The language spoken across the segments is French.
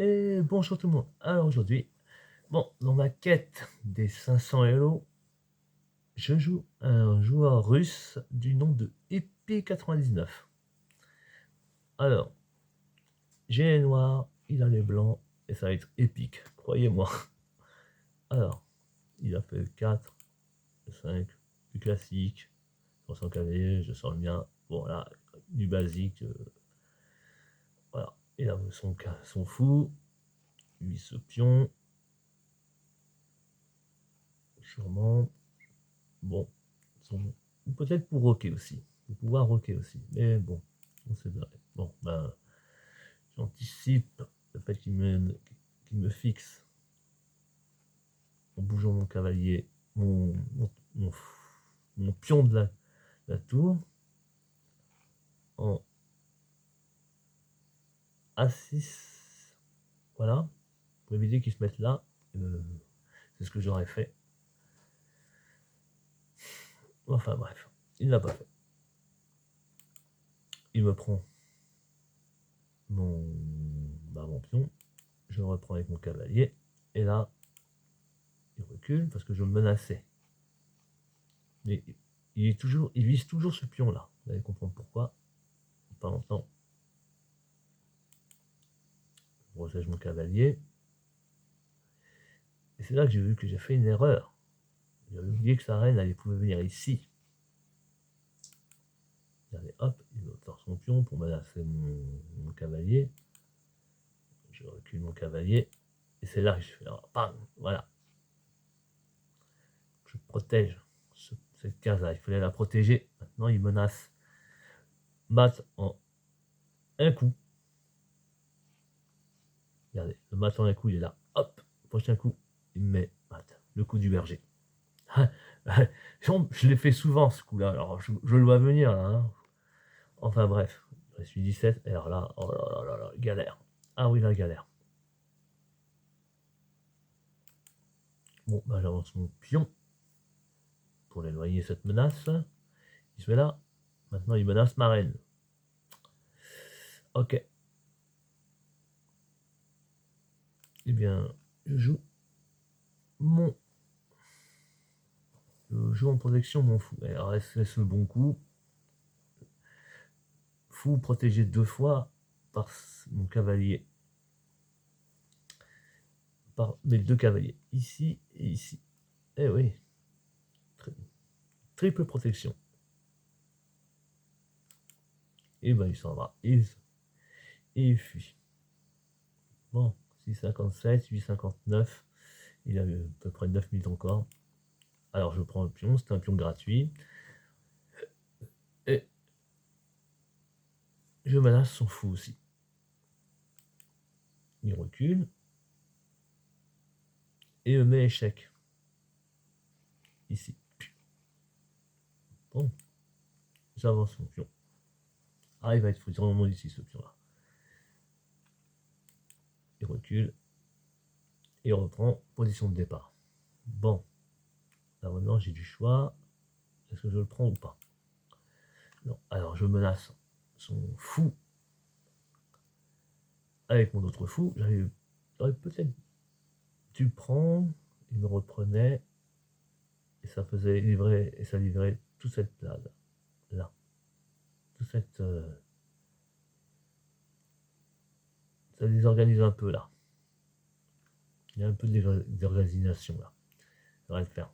Et bonjour tout le monde. Alors aujourd'hui, bon, dans ma quête des 500 Hello, je joue un joueur russe du nom de Épée99. Alors, j'ai les noirs, il a les blancs, et ça va être épique, croyez-moi. Alors, il a fait le 4, le 5, du classique, 300 cavaliers, je sens le mien. Bon là, du basique, voilà. Il a son fou, 8 ce pion, sûrement. Bon, peut-être pour rocker aussi, pour pouvoir rocker aussi, mais bon, on sait jamais. Bon, ben, j'anticipe le fait qu'il me fixe en bougeant mon cavalier, mon pion de la tour, en A6, voilà, pour éviter qu'il se mette là, c'est ce que j'aurais fait. Enfin bref, il ne l'a pas fait. Il me prend mon pion, je le reprends avec mon cavalier, et là, il recule parce que je le menaçais. Mais il vise toujours ce pion là. Vous allez comprendre pourquoi. Pas longtemps. Je resèche mon cavalier. Et c'est là que j'ai vu que j'ai fait une erreur. J'avais oublié que sa reine elle pouvait venir ici. Regardez, hop, il va faire son pion pour menacer mon cavalier. Je recule mon cavalier. Et c'est là que je fais, bam, voilà. Je protège cette case là. Il fallait la protéger. Maintenant il menace mat en un coup. Regardez, le mat en un coup il est là. Hop, prochain coup, il me met mat. Le coup du berger. Je l'ai fait souvent ce coup-là, alors je le vois venir là. Hein. Enfin bref, je suis 17, et alors là, oh là là là là, galère. Ah oui, la galère. Bon, bah, j'avance mon pion pour éloigner cette menace. Il se met là. Maintenant, il menace ma reine. Ok. Eh bien, je joue mon. Je joue en protection mon fou. Alors, laisse le bon coup. Fou protégé 2 fois par mon cavalier. Par mes 2 cavaliers. Ici et ici. Eh oui. Triple protection. Et ben il s'en va. Et il fuit. Bon, 6,57, 8,59. Il a à peu près 9 minutes encore. Alors je prends le pion, c'est un pion gratuit. Et je menace son fou aussi. Il recule. Et me met échec. Ici. Bon. J'avance mon pion. Ah, il va être vraiment ici ce pion-là. Il recule. Et reprend position de départ. Bon. Là maintenant j'ai du choix. Est-ce que je le prends ou pas? Non. Alors je menace son fou avec mon autre fou. J'aurais peut-être dû le prendre. Il me reprenait. Et ça faisait livrer. Et ça livrait toute cette plage. Là. Toute cette. Ça désorganise un peu là. Il y a un peu d'organisation là. Ça va le faire.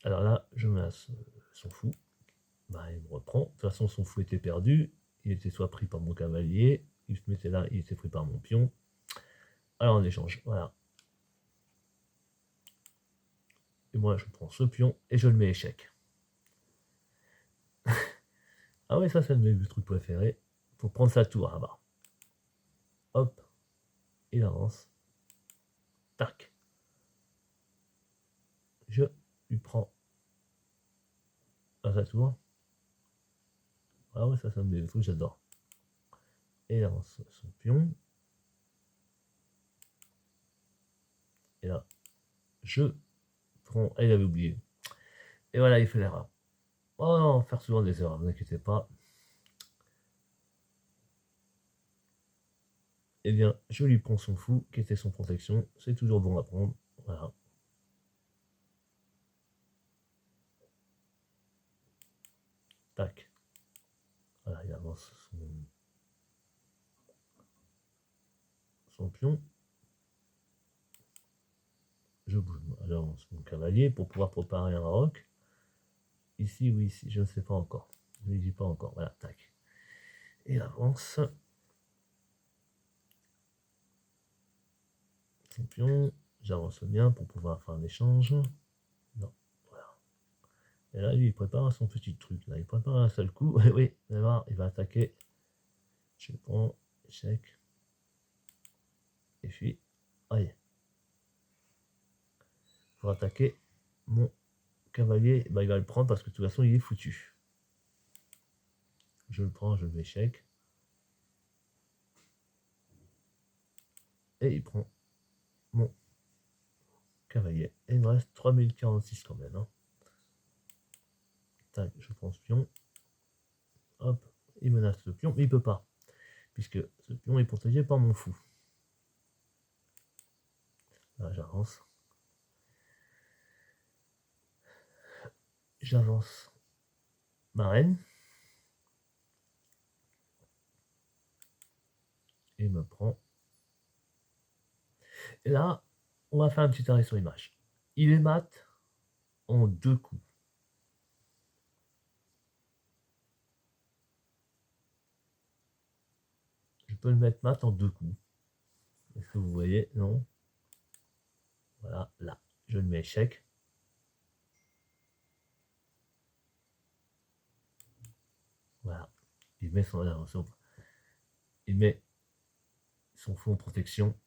Alors là, je menace son fou. Bah, il me reprend. De toute façon, son fou était perdu. Il était soit pris par mon cavalier. Il se mettait là, il était pris par mon pion. Alors on échange. Voilà. Et moi, je prends ce pion et je le mets échec. Ah ouais, ça, c'est un de mes trucs préférés. Pour prendre sa tour là-bas. Hop. Il avance. Tac. Je lui prends sa tour. Ah ouais, ça, c'est un de mes trucs, j'adore. Et il avance son pion. Et là, je prends. Ah, il avait oublié. Et voilà, il fait l'erreur. Oh non, faire souvent des erreurs, ne vous inquiétez pas. eh bien, je lui prends son fou, qui était son protection. C'est toujours bon à prendre. Voilà. Tac. Voilà, il avance son pion. Je bouge, j'avance mon cavalier pour pouvoir préparer un roc. Ici ou ici, je ne sais pas encore. Je ne lui dis pas encore. Voilà, tac. Et avance. Son pion. J'avance bien pour pouvoir faire un échange. Non, voilà. Et là, lui, il prépare son petit truc. Là, il prépare un seul coup. Oui, vous allez voir, il va attaquer. Je prends, échec. Et puis, allez. Pour attaquer mon cavalier, bah, il va le prendre parce que de toute façon, il est foutu. Je le prends, je le mets échec. Et il prend mon cavalier. Et il me reste 3046 quand même. Hein. Tac, je prends ce pion. Hop, il menace le pion, mais il peut pas. Puisque ce pion est protégé par mon fou. Là, j'avance. J'avance ma reine. Et me prend. Et là, on va faire un petit arrêt sur image. Il est mat en 2 coups. Je peux le mettre mat en 2 coups. Est-ce que vous voyez? Non. Voilà, là. Je le mets échec. Voilà. Il met il met son fou en protection.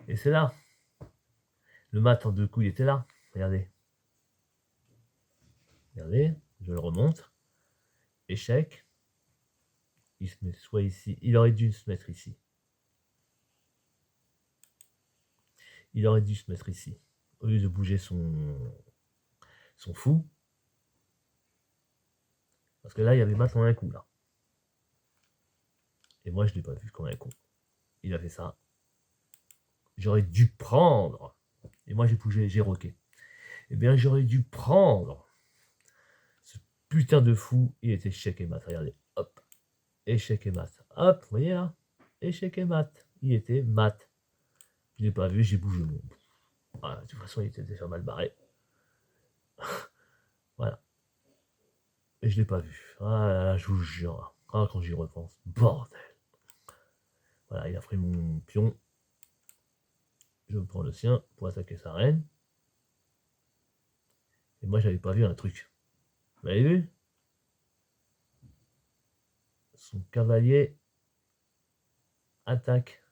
Et c'est là. Le mat en 2 coups, il était là. Regardez. Regardez, je le remonte. Échec. Il se met soit ici. Il aurait dû se mettre ici. Il aurait dû se mettre ici. Au lieu de bouger son fou. Parce que là, il y avait mat en un coup, là. Et moi, je ne l'ai pas vu comme un con. Il a fait ça. J'aurais dû prendre. Et moi, j'ai bougé, j'ai roqué. Eh bien, j'aurais dû prendre ce putain de fou. Il était échec et mat. Regardez. Hop. Échec et mat. Hop, vous voyez là? Échec et mat. Il était mat. Je ne l'ai pas vu, j'ai bougé mon. Voilà, de toute façon, il était déjà mal barré. Voilà. Et je ne l'ai pas vu. Ah là là, je vous jure. Ah, quand j'y repense. Bordel. Voilà, il a pris mon pion. Je prends le sien pour attaquer sa reine. Et moi, j'avais pas vu un truc. Vous l'avez vu? Son cavalier attaque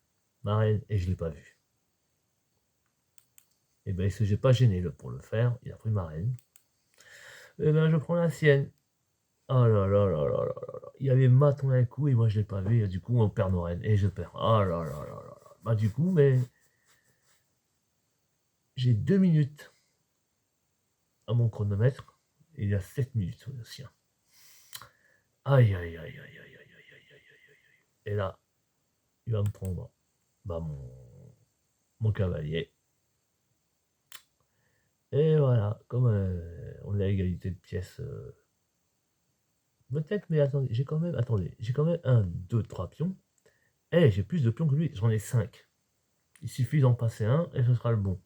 ma reine et je l'ai pas vu. Et bien, il se j'ai pas gêné pour le faire. Il a pris ma reine. Et bien, je prends la sienne. Oh là là là là là là. Il y avait mat en un coup et moi, je l'ai pas vu. Et du coup, on perd nos reines. Et je perds. Oh là là là là. Bah, du coup, mais j'ai 2 minutes à mon chronomètre. Et il y a 7 minutes le sien. Aïe, aïe, aïe, aïe, aïe, aïe, aïe, aïe, aïe, aïe. Et là, il va me prendre bah, mon cavalier. Et voilà, comme on a égalité de pièces. Peut-être, mais attendez, j'ai quand même. Attendez, j'ai quand même 1, 2, 3 pions. Eh, j'ai plus de pions que lui, j'en ai 5. Il suffit d'en passer un et ce sera le bon.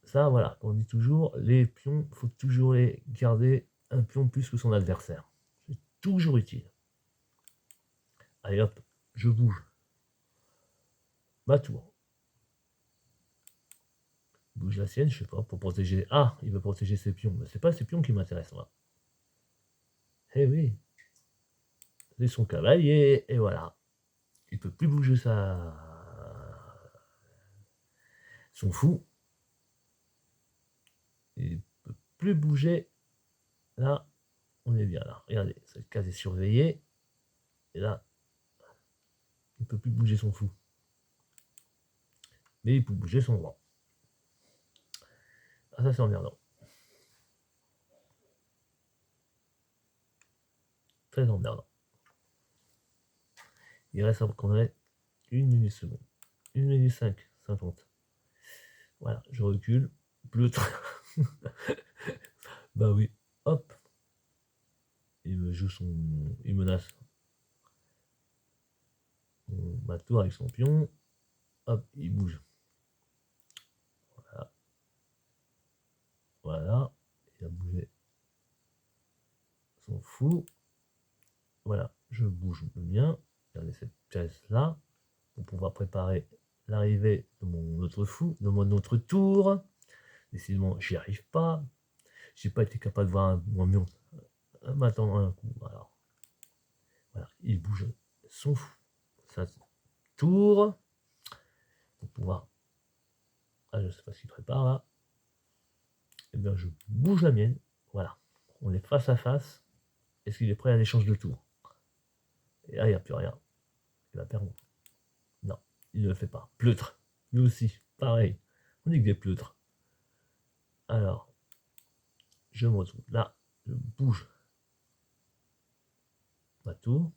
Ça, voilà, on dit toujours, les pions, il faut toujours les garder un pion plus que son adversaire. C'est toujours utile. Allez hop, je bouge. Ma tour. Bouge la sienne, je sais pas, pour protéger. Ah, il veut protéger ses pions. Mais c'est pas ses pions qui m'intéressent, moi. Eh oui. C'est son cavalier, et voilà. Il peut plus bouger son fou. Il peut plus bouger. Là, on est bien là. Regardez, cette case est surveillée. Et là, il peut plus bouger son fou. Mais il peut bouger son roi. Ah, ça c'est emmerdant. Très emmerdant. Il reste à qu'on ait 1 minute seconde. 1 minute 5, 50. Voilà, je recule. Pleutre. Bah oui, hop. Il me joue son. Il menace ma tour avec son pion. Hop, il bouge. Voilà. Voilà. Il a bougé son fou. Voilà, je bouge le mien. Regardez cette pièce là. Pour pouvoir préparer l'arrivée de mon autre fou, de mon autre tour. Décidément, j'y arrive pas. J'ai pas été capable de voir mon mion m'attendre un coup. Alors, voilà, il bouge son fou, sa tour pour pouvoir. Ah, je sais pas ce qu'il prépare là. Et bien, je bouge la mienne. Voilà, on est face à face. Est-ce qu'il est prêt à l'échange de tours? Et là, il n'y a plus rien. Il va perdre. Non, il ne le fait pas. Pleutre. Lui aussi, pareil. On dit que des pleutres. Alors, je me retrouve là. Je bouge ma tour.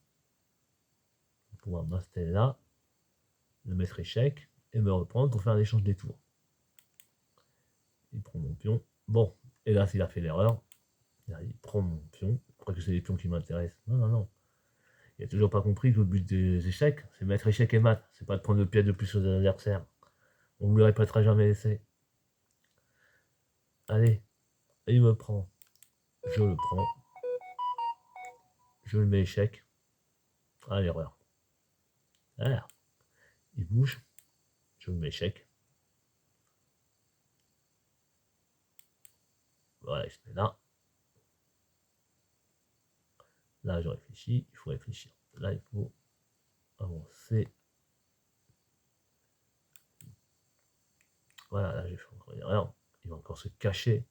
Pour pouvoir m'installer là. Le mettre échec. Et me reprendre pour faire l'échange des tours. Il prend mon pion. Bon, et là, s'il a fait l'erreur, il prend mon pion. Je crois que c'est les pions qui m'intéressent. Non, non, non. Il n'a toujours pas compris que le but des échecs, c'est mettre échec et mat. C'est pas de prendre le pied de plus aux adversaires. On ne vous le répétera jamais l'essai. Allez, il me prend. Je le prends. Je le mets échec. Ah, l'erreur. Alors, il bouge. Je le mets échec. Voilà, il se met là. Là, je réfléchis. Il faut réfléchir. Là, il faut avancer. Voilà, là, j'ai fait encore une erreur. Il va encore se cacher.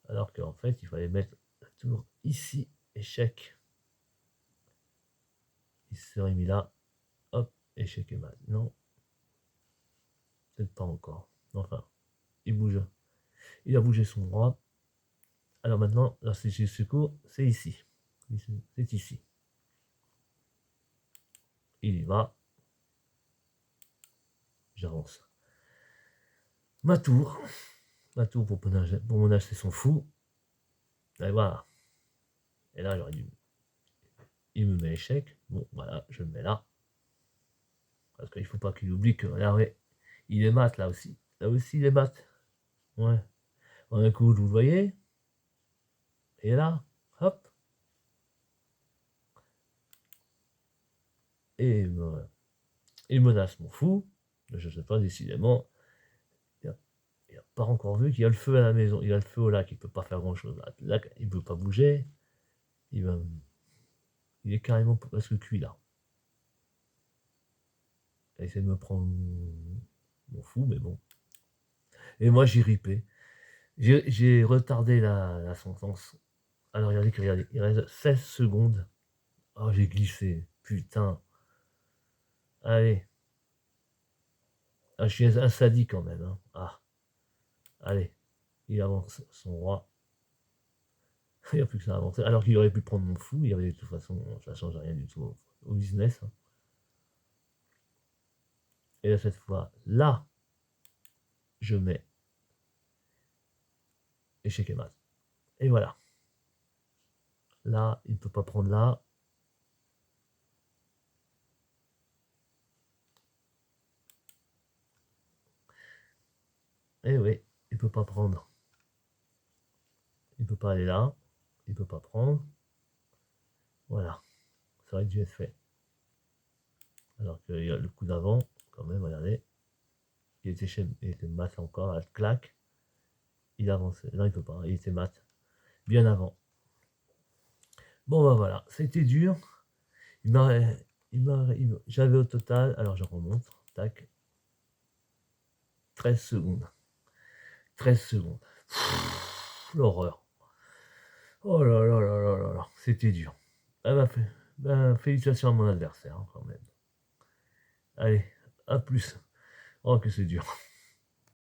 Alors qu'en fait, il fallait mettre la tour ici. Échec. Il serait mis là. Hop, échec et mat. Non. Peut-être pas encore. Enfin, il bouge. Il a bougé son roi. Alors maintenant, la CG secours, c'est ici. C'est ici. Il y va. J'avance. Ma tour. Ma tour pour mon âge, c'est son fou. Et voilà. Et là, j'aurais dû. Il me met échec. Bon, voilà, je le mets là. Parce qu'il ne faut pas qu'il oublie que là, ouais, il est mat là aussi. Là aussi, il est mat. Ouais. En un coup, vous voyez. Et là, hop. Et il menace mon fou. Je ne sais pas, décidément. Il n'a pas encore vu qu'il y a le feu à la maison. Il y a le feu au lac. Il ne peut pas faire grand-chose. Là, il ne peut pas bouger. Il est carrément presque cuit là. Il essaie de me prendre mon fou, mais bon. Et moi, j'ai ripé. J'ai retardé la sentence. Alors, regardez, il reste 16 secondes. Oh, j'ai glissé. Putain. Allez. Ah, je suis un sadique quand même. Hein. Ah. Allez. Il avance son roi. Il n'y a plus que ça à avancer. Alors qu'il aurait pu prendre mon fou. Il y avait de toute façon, ça ne change rien du tout au business. Hein. Et là, cette fois, là, je mets échec et mat. Et voilà. Là, il ne peut pas prendre là. Eh oui, il ne peut pas prendre. Il ne peut pas aller là. Il ne peut pas prendre. Voilà. Ça aurait dû être fait. Alors qu'il y a le coup d'avant, quand même, regardez. Il était mat encore, à claque. Il avançait. Non, il ne peut pas. Il était mat. Bien avant. Bon, ben voilà. C'était dur. J'avais au total, alors je remonte. Tac. 13 secondes. 13 secondes. L'horreur. Oh là là là là là là. C'était dur. Félicitations à mon adversaire, hein, quand même. Allez, à plus. Oh, que c'est dur.